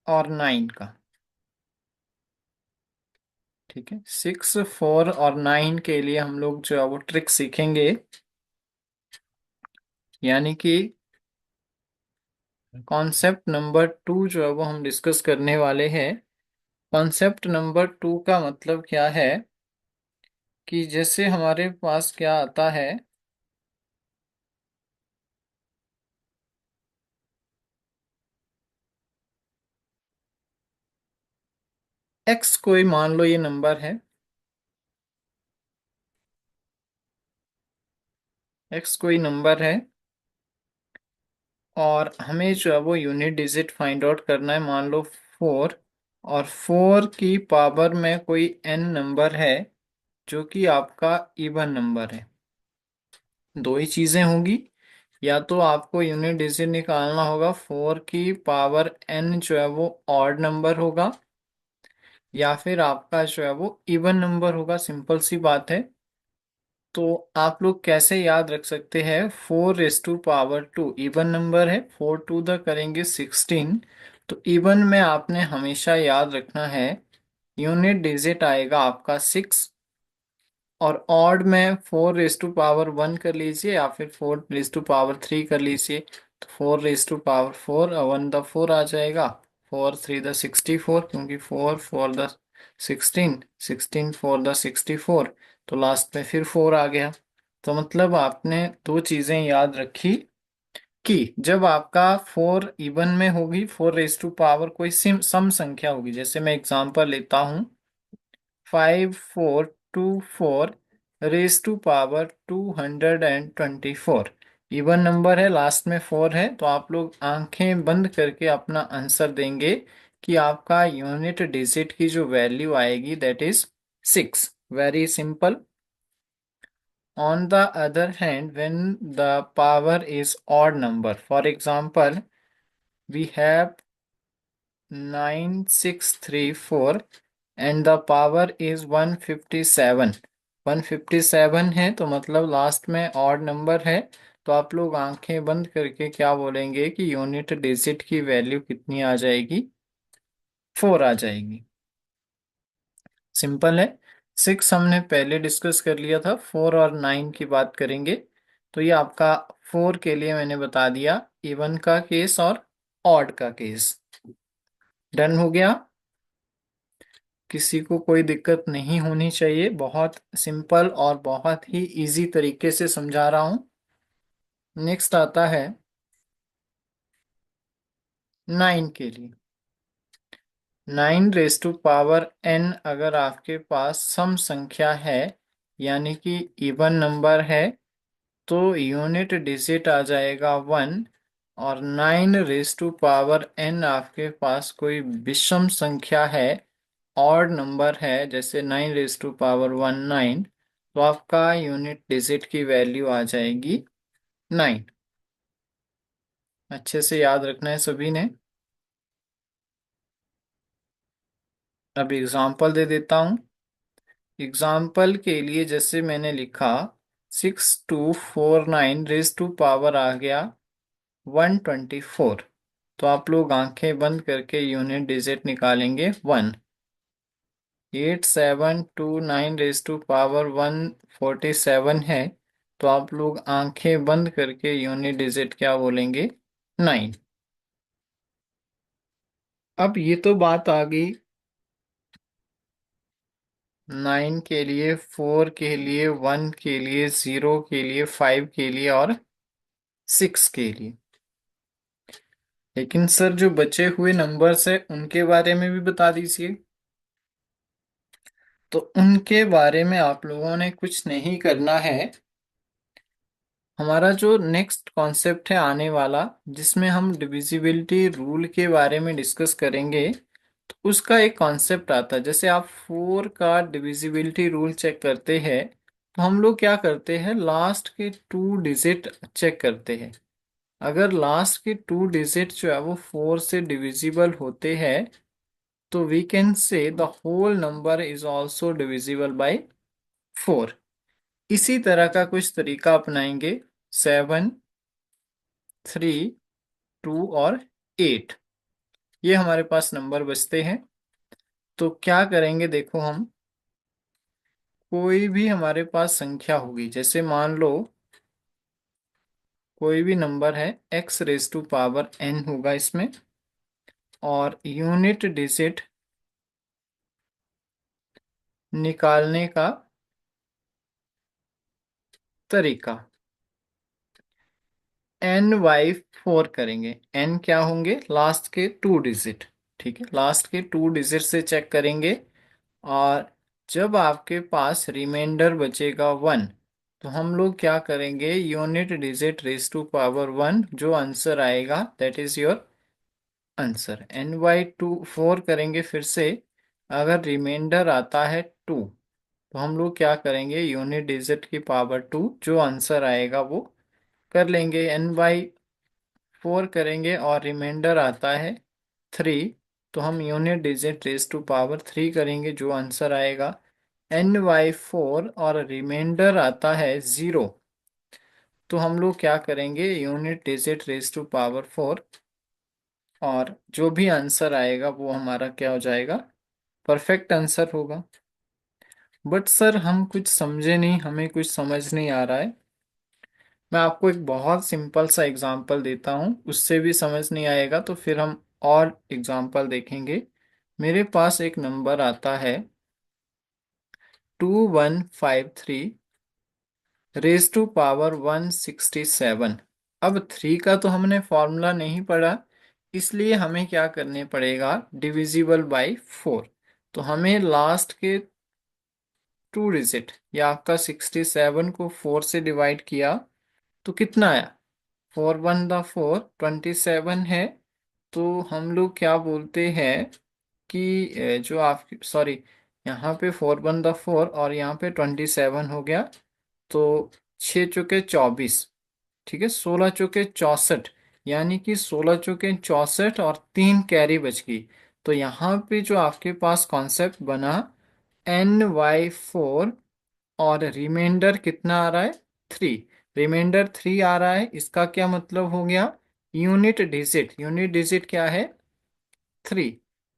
और 9 का। ठीक है, 6, 4 और 9 के लिए हम लोग जो है वो ट्रिक सीखेंगे, यानी कि कॉन्सेप्ट नंबर 2 जो है वो हम डिस्कस करने वाले हैं। कॉन्सेप्ट नंबर 2 का मतलब क्या है कि जैसे हमारे पास क्या आता है, एक्स कोई मान लो ये नंबर है, एक्स कोई नंबर है, और हमें जो है वो यूनिट डिजिट फाइंड आउट करना है, मान लो 4, और 4 की पावर में कोई एन नंबर है जो कि आपका इवन नंबर है। दो ही चीजें होंगी, या तो आपको यूनिट डिजिट निकालना होगा 4 की पावर एन जो है वो ऑड नंबर होगा, या फिर आपका जो है वो इवन नंबर होगा। सिंपल सी बात है। तो आप लोग कैसे याद रख सकते हैं, 4 raise to power 2 even number है, 4 टू द करेंगे 16, तो इवन में आपने हमेशा याद रखना है यूनिट डिजिट आएगा आपका 6, और ऑड में 4 रेस टू पावर 1 कर लीजिए, या फिर 4 रेस टू पावर 3 कर लीजिए। तो 4 रेस टू पावर 4, 1 द 4 आ जाएगा, 4 3 द 64, क्योंकि 4 4 द 16, 16 4 द 64, तो लास्ट में फिर 4 आ गया। तो मतलब आपने दो चीजें याद रखी कि जब आपका 4 इवन में होगी, 4 रेस टू पावर कोई सम संख्या होगी, जैसे मैं एग्जांपल लेता हूं 5424 raise to power 224, even number है, लास्ट में 4 है, तो आप लोग आंखें बंद करके अपना आंसर देंगे कि आपका यूनिट डिजिट की जो वैल्यू आएगी that is 6। Very simple. On the other hand, when the power is odd number, for example we have 9634 and the power is 157। 157 है तो मतलब लास्ट में ऑड नंबर है, तो आप लोग आंखें बंद करके क्या बोलेंगे कि यूनिट डिजिट की वैल्यू कितनी आ जाएगी, 4 आ जाएगी। सिंपल है। 6 हमने पहले डिस्कस कर लिया था, 4 और 9 की बात करेंगे। तो ये आपका 4 के लिए मैंने बता दिया, इवन का केस और ऑड का केस। डन हो गया। किसी को कोई दिक्कत नहीं होनी चाहिए, बहुत सिंपल और बहुत ही इजी तरीके से समझा रहा हूं। नेक्स्ट आता है 9 के लिए। 9 रेस टू पावर n अगर आपके पास सम संख्या है, यानी कि इवन नंबर है, तो यूनिट डिजिट आ जाएगा 1। और 9 रेस टू पावर n आपके पास कोई विषम संख्या है, ऑड नंबर है, जैसे 9 रेस टू पावर 19, तो आपका यूनिट डिजिट की वैल्यू आ जाएगी 9। अच्छे से याद रखना है सभी ने। अब एग्जाम्पल दे देता हूं। एग्जाम्पल के लिए जैसे मैंने लिखा 6249 रेज टू पावर आ गया 124। तो आप लोग आंखें बंद करके यूनिट डिजिट निकालेंगे 1। 8729 रेज टू पावर 147 है, तो आप लोग आंखें बंद करके यूनिट डिजिट क्या बोलेंगे? 9। अब ये तो बात आ गई 9 के लिए, 4 के लिए, 1 के लिए, 0 के लिए, 5 के लिए और 6 के लिए। लेकिन सर जो बचे हुए नंबर्स है उनके बारे में भी बता दीजिए। तो उनके बारे में आप लोगों ने कुछ नहीं करना है। हमारा जो नेक्स्ट कॉन्सेप्ट है आने वाला, जिसमें हम डिविजिबिलिटी रूल के बारे में डिस्कस करेंगे, तो उसका एक कॉन्सेप्ट आता है। जैसे आप 4 का डिविजिबिलिटी रूल चेक करते हैं, तो हम लोग क्या करते हैं, लास्ट के 2 डिजिट चेक करते हैं। अगर लास्ट के 2 डिजिट जो है वो 4 से डिविजिबल होते हैं, तो we can say the whole number is also divisible by 4। इसी तरह का कुछ तरीका अपनाएंगे। 7, 3, 2 और 8, ये हमारे पास नंबर बचते हैं। तो क्या करेंगे, देखो हम कोई भी हमारे पास संख्या होगी, जैसे मान लो कोई भी नंबर है, x raise to power n होगा इसमें, और यूनिट डिजिट निकालने का तरीका n/4 करेंगे। n क्या होंगे, लास्ट के 2 डिजिट। ठीक है, लास्ट के 2 डिजिट से चेक करेंगे। और जब आपके पास रिमाइंडर बचेगा 1, तो हम लोग क्या करेंगे, unit digit raise to power 1, जो आंसर आएगा that is your answer. n/4 करेंगे फिर से। अगर रिमाइंडर आता है 2, तो हम लोग क्या करेंगे, यूनिट डिजिट की पावर 2, जो आंसर आएगा वो कर लेंगे। n/4 करेंगे और रिमाइंडर आता है 3, तो हम unit digit raise to power 3 करेंगे, जो आंसर आएगा n/4, और रिमाइंडर आता है 0, तो हम लोग क्या करेंगे, unit digit raise to power 4, और जो भी आंसर आएगा वो हमारा क्या हो जाएगा, परफेक्ट आंसर होगा। बट सर हम कुछ समझे नहीं, हमें कुछ समझ नहीं आ रहा है। मैं आपको एक बहुत सिंपल सा एग्जांपल देता हूँ, उससे भी समझ नहीं आएगा तो फिर हम और एग्जांपल देखेंगे। मेरे पास एक नंबर आता है 2153 रेज टू पावर 167। अब 3 का तो हमने फॉर्मूला नहीं पढ़ा, इसलिए हमें क्या करने पड़ेगा, डिविजिबल बाय 4। तो हमें लास्ट के 2 डिजिट, या आपका 67 को 4 से डिवाइड किया तो कितना आया, 4 × 1 = 4, 27 है। तो हम लोग क्या बोलते हैं कि जो आपकी, सॉरी, यहाँ पे 4 × 1 = 4 और यहाँ पे 27 हो गया, तो 6 × 4 = 24। ठीक है, 16 × 4 = 64, यानी कि 16 × 64 और 3 कैरी बच गई। तो यहाँ पे जो आपके पास कॉन्सेप्ट बना n/4, और रिमाइंडर कितना आ रहा है, 3। रिमाइंडर 3 आ रहा है, इसका क्या मतलब हो गया, यूनिट डिजिट, यूनिट डिजिट क्या है, 3।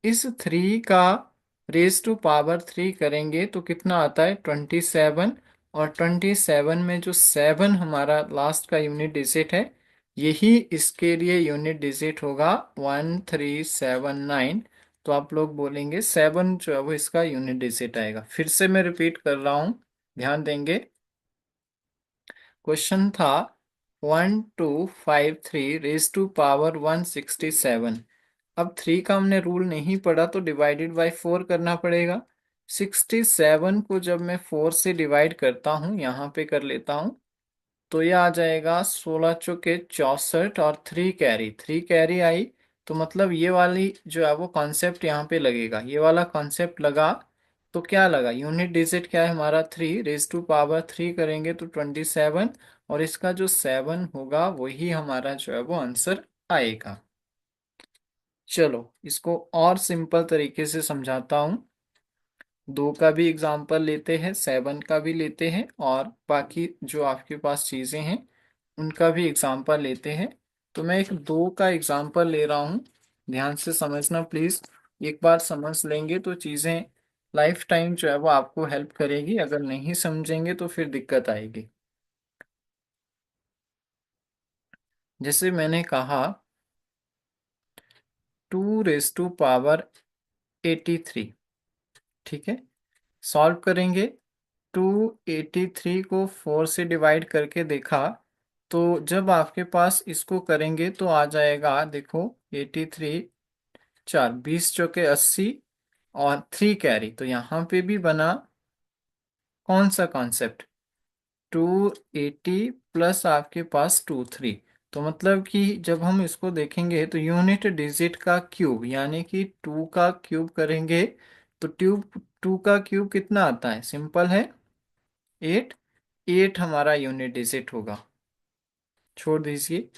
इस 3 का रेज टू पावर 3 करेंगे तो कितना आता है, 27। और 27 में जो 7 हमारा लास्ट का यूनिट डिजिट है, यही इसके लिए यूनिट डिजिट होगा 1379। तो आप लोग बोलेंगे 7 जो है वो इसका यूनिट डिजिट आएगा। फिर से मैं रिपीट कर रहा हूँ, ध्यान देंगे। क्वेश्चन था 1253 रेज टू पावर 167। अब 3 का हमने रूल नहीं पढ़ा, तो डिवाइडेड बाय 4 करना पड़ेगा। 67 को जब मैं 4 से डिवाइड करता हूँ, यहाँ पे कर लेता हूँ, तो ये आ जाएगा 16 × 64 और 3 कैरी आई। तो मतलब ये वाली जो है वो कॉन्सेप्ट यहाँ पे लगेगा, ये वाला कॉन्सेप्ट लगा। तो क्या लगा, यूनिट डिजिट क्या है हमारा, 3, रेज टू पावर 3 करेंगे तो 27, और इसका जो 7 होगा वही हमारा जो है वो आंसर आएगा। चलो इसको और सिंपल तरीके से समझाता हूँ। दो का भी एग्जाम्पल लेते हैं, सेवन का भी लेते हैं, और बाकी जो आपके पास चीज़ें हैं उनका भी एग्जाम्पल लेते हैं। तो मैं एक दो का एग्जाम्पल ले रहा हूँ, ध्यान से समझना प्लीज। एक बार समझ लेंगे तो चीज़ें लाइफ टाइम जो है वो आपको हेल्प करेगी, अगर नहीं समझेंगे तो फिर दिक्कत आएगी। जैसे मैंने कहा 2 रेज टू पावर 83, ठीक है। सॉल्व करेंगे, 283 को 4 से डिवाइड करके देखा, तो जब आपके पास इसको करेंगे तो आ जाएगा, देखो 83, 4 20 चौके 80, और 3 कैरी। तो यहाँ पे भी बना कौन सा कॉन्सेप्ट, 280 प्लस आपके पास 23। तो मतलब कि जब हम इसको देखेंगे तो यूनिट डिजिट का क्यूब, यानी कि 2 का क्यूब करेंगे तो ट्यूब 2 का क्यूब कितना आता है, सिंपल है, 8। 8 हमारा यूनिट डिजिट होगा, छोड़ दीजिए।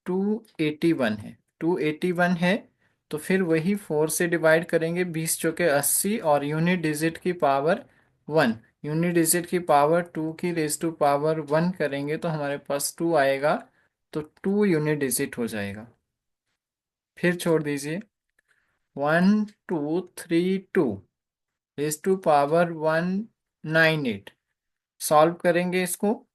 281 है, 281 है, तो फिर वही 4 से डिवाइड करेंगे, 20 चौके 80, और यूनिट डिजिट की पावर 1, यूनिट डिजिट की पावर 2 की रेज टू पावर 1 करेंगे तो हमारे पास 2 आएगा, तो 2 यूनिट डिजिट हो जाएगा। फिर छोड़ दीजिए, 1232 रेज टू पावर 198। सॉल्व करेंगे इसको,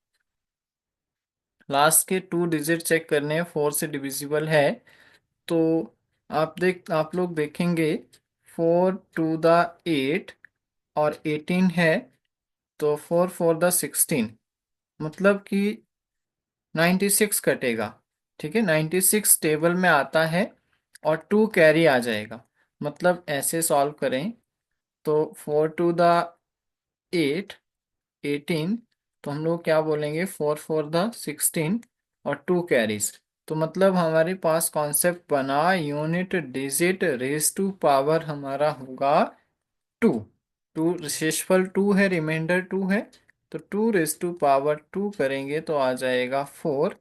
लास्ट के 2 डिजिट चेक करने हैं, 4 से डिविजिबल है। तो आप लोग देखेंगे, 4 टू द 8 और 18 है, तो 4 4 द 16, मतलब कि 96 कटेगा, ठीक है। 96 टेबल में आता है और 2 कैरी आ जाएगा, मतलब ऐसे सॉल्व करें तो 4 टू द 8, 18, तो हम लोग क्या बोलेंगे, 4 4 द 16 और 2 कैरीज। तो मतलब हमारे पास कॉन्सेप्ट बना, unit digit raise to power हमारा होगा 2। टू शेषफल 2 है, रिमाइंडर 2 है, तो 2 रेज टू पावर 2 करेंगे तो आ जाएगा 4,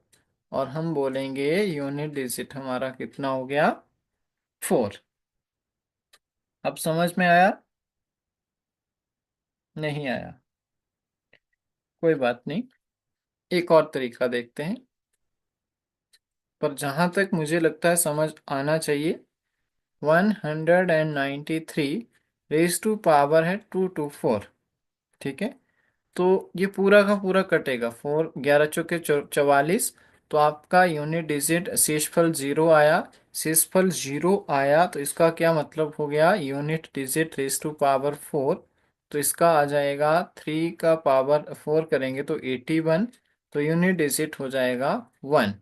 और हम बोलेंगे यूनिट डिजिट हमारा कितना हो गया, 4। अब समझ में आया, नहीं आया, कोई बात नहीं, एक और तरीका देखते हैं। पर जहां तक मुझे लगता है समझ आना चाहिए, 193 रेज टू पावर है 224, ठीक है। तो ये पूरा का पूरा कटेगा, 4 11 चौके 44, तो आपका यूनिट डिजिट शेषफल 0 आया। शेषफल 0 आया तो इसका क्या मतलब हो गया, unit digit raise to power 4, तो इसका आ जाएगा 3 का पावर 4 करेंगे तो 81, तो यूनिट डिजिट हो जाएगा 1।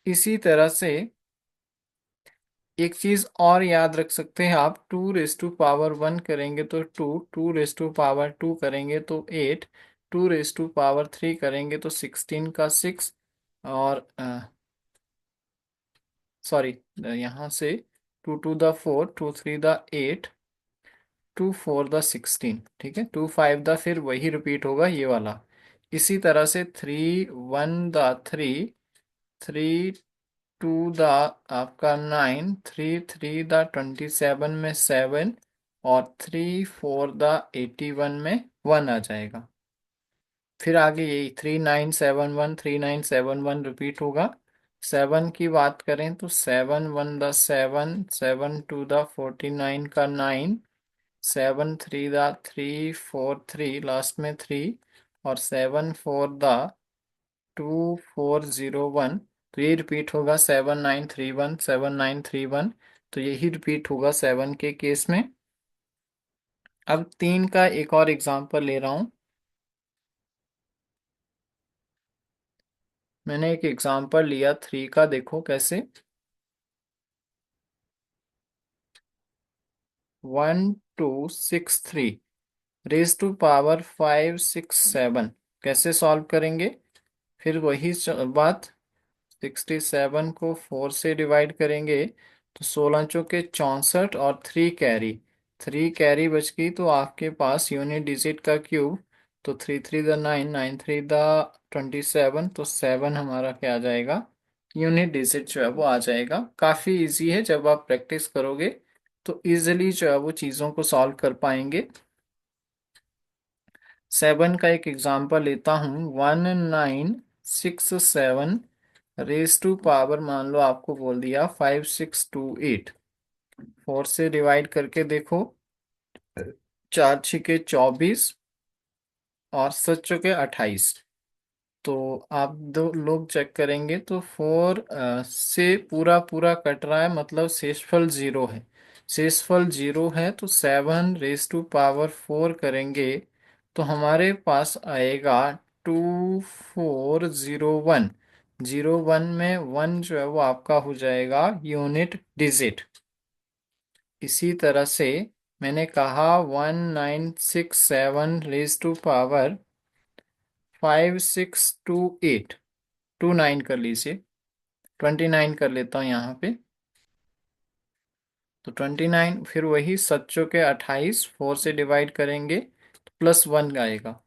इसी तरह से एक चीज और याद रख सकते हैं आप, 2 रेज टू पावर 1 करेंगे तो 2, 2 रेज टू पावर 2 करेंगे तो 8, 2 रेज टू पावर 3 करेंगे तो 16 का 6, और सॉरी, यहाँ से 2 टू द 4, 2 3 द 8, 2 4 द 16, ठीक है। 2 5 द फिर वही रिपीट होगा ये वाला। इसी तरह से 3 1 द 3, 3 2 द आपका 9, 3 3 द 27 में 7, और 3 4 द 81 में 1 आ जाएगा। फिर आगे यही 3971, 3971 रिपीट होगा। 7 की बात करें तो 7 1 द 7, 7 2 द 49 का 9, 7 3 द 343, लास्ट में 3, और 7 4 द 2401। तो ये रिपीट होगा 7931, 7931, तो यही रिपीट होगा 7 के केस में। अब 3 का एक और एग्जांपल ले रहा हूं। मैंने एक एग्जांपल लिया 3 का, देखो कैसे, 1263 रेज टू पावर 567, कैसे सॉल्व करेंगे, फिर वही बात, 67 को 4 से डिवाइड करेंगे तो 16 चौके 64, और 3 कैरी, 3 कैरी बच गई, तो आपके पास यूनिट डिजिट का क्यूब, तो 3 3 द 9, 9 3 द 27, तो 7 हमारा क्या आ जाएगा, यूनिट डिजिट जो है वो आ जाएगा। काफ़ी इजी है, जब आप प्रैक्टिस करोगे तो इजिली जो है वो चीज़ों को सॉल्व कर पाएंगे। 7 का एक एग्जांपल लेता हूँ। 1967 रेस टू पावर, मान लो आपको बोल दिया 5628। 4 से डिवाइड करके देखो, 4 छक्के 24 और 7 चौके 28। तो आप दो लोग चेक करेंगे तो 4 से पूरा पूरा कट रहा है, मतलब शेषफल 0 है। शेषफल 0 है तो 7 रेस टू पावर 4 करेंगे तो हमारे पास आएगा 2401। 01 में 1 जो है वो आपका हो जाएगा यूनिट डिजिट। इसी तरह से मैंने कहा 1967 रेस टू पावर 5628, 29 कर लीजिए, 29 कर लेता हूँ यहाँ पे। तो 29, फिर वही 7 चौके 28, 4 से डिवाइड करेंगे तो +1 आएगा।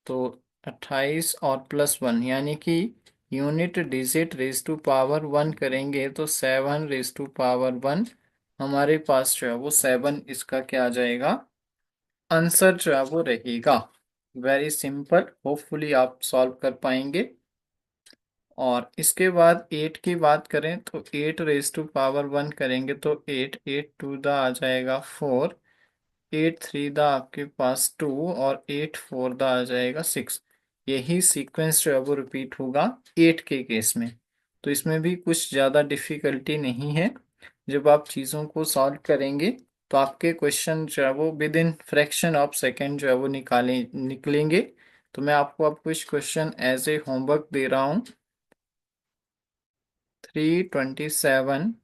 तो 28 और +1 यानी कि unit digit raise to power 1 करेंगे तो 7 रेस टू पावर 1 हमारे पास जो है वो 7 इसका क्या आ जाएगा, आंसर जो है वो रहेगा। वेरी सिंपल, होपफुली आप सॉल्व कर पाएंगे। और इसके बाद 8 की बात करें तो 8 रेस टू पावर 1 करेंगे तो 8, 8 टू द आ जाएगा 4, 8 थ्री द आपके पास 2 और 8 4 द आ जाएगा 6। यही सीक्वेंस जो है वो रिपीट होगा 8 के केस में। तो इसमें भी कुछ ज़्यादा डिफिकल्टी नहीं है। जब आप चीज़ों को सॉल्व करेंगे तो आपके क्वेश्चन जो है वो with in fraction of second जो है वो निकलेंगे। तो मैं आपको अब कुछ क्वेश्चन एज ए होमवर्क दे रहा हूँ। 327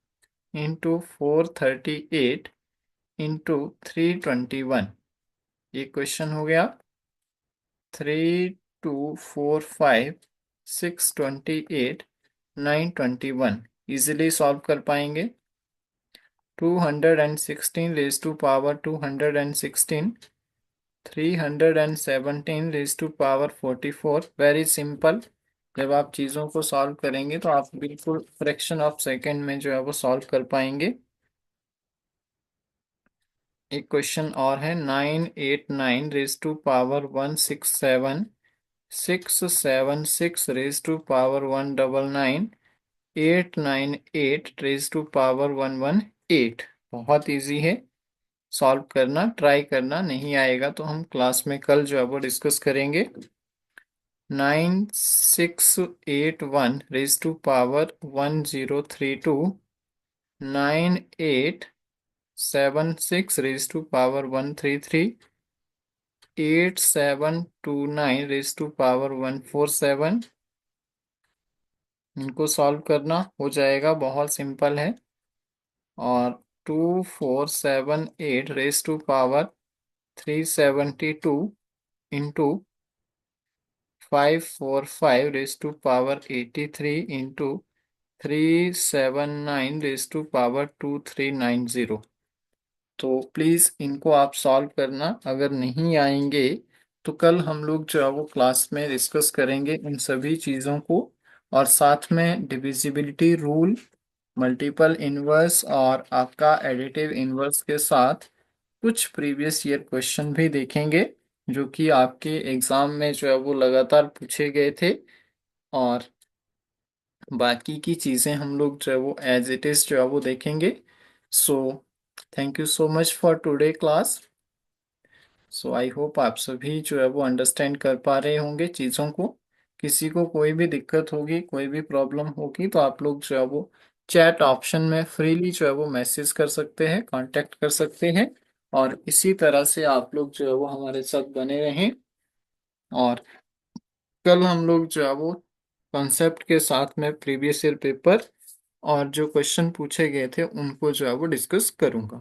into 438 into 321, ये क्वेश्चन हो गया। 3245 628 921 इजिली सॉल्व कर पाएंगे। 216 raise to power 216, 317 raise to power 44, very simple. जब आप चीज़ों को सॉल्व करेंगे तो आप बिल्कुल फ्रैक्शन ऑफ सेकेंड में जो है वो सॉल्व कर पाएंगे। एक क्वेश्चन और है, 989 raise to power 167, 676 raise to power 199, 898 raise to power 118। बहुत इजी है, सॉल्व करना ट्राई करना, नहीं आएगा तो हम क्लास में कल जो है वो डिस्कस करेंगे। 9681 raise to power 1032, 9876 raise to power 133, 8729 raise to power 147। इनको सॉल्व करना हो जाएगा, बहुत सिंपल है। और 2478 raise to power 372 into 545 raise to power 83 into 379 raise to power 2390। तो प्लीज़ इनको आप सॉल्व करना, अगर नहीं आएंगे तो कल हम लोग जो है वो क्लास में डिस्कस करेंगे इन सभी चीज़ों को। और साथ में डिविजिबिलिटी रूल, मल्टीपल इनवर्स और आपका एडिटिव इनवर्स के साथ कुछ प्रीवियस ईयर क्वेश्चन भी देखेंगे जो कि आपके एग्जाम में जो है वो लगातार पूछे गए थे। और बाकी की चीज़ें हम लोग जो है वो एज इट इज़ जो है वो देखेंगे। So thank you so much for today class. So I hope आप सभी जो है वो अंडरस्टैंड कर पा रहे होंगे चीज़ों को। किसी को कोई भी दिक्कत होगी, कोई भी प्रॉब्लम होगी तो आप लोग जो है वो चैट ऑप्शन में फ्रीली जो है वो मैसेज कर सकते हैं, कांटेक्ट कर सकते हैं। और इसी तरह से आप लोग जो है वो हमारे साथ बने रहें। और कल हम लोग जो है वो कॉन्सेप्ट के साथ में प्रीवियस ईयर पेपर और जो क्वेश्चन पूछे गए थे उनको जो है वो डिस्कस करूंगा।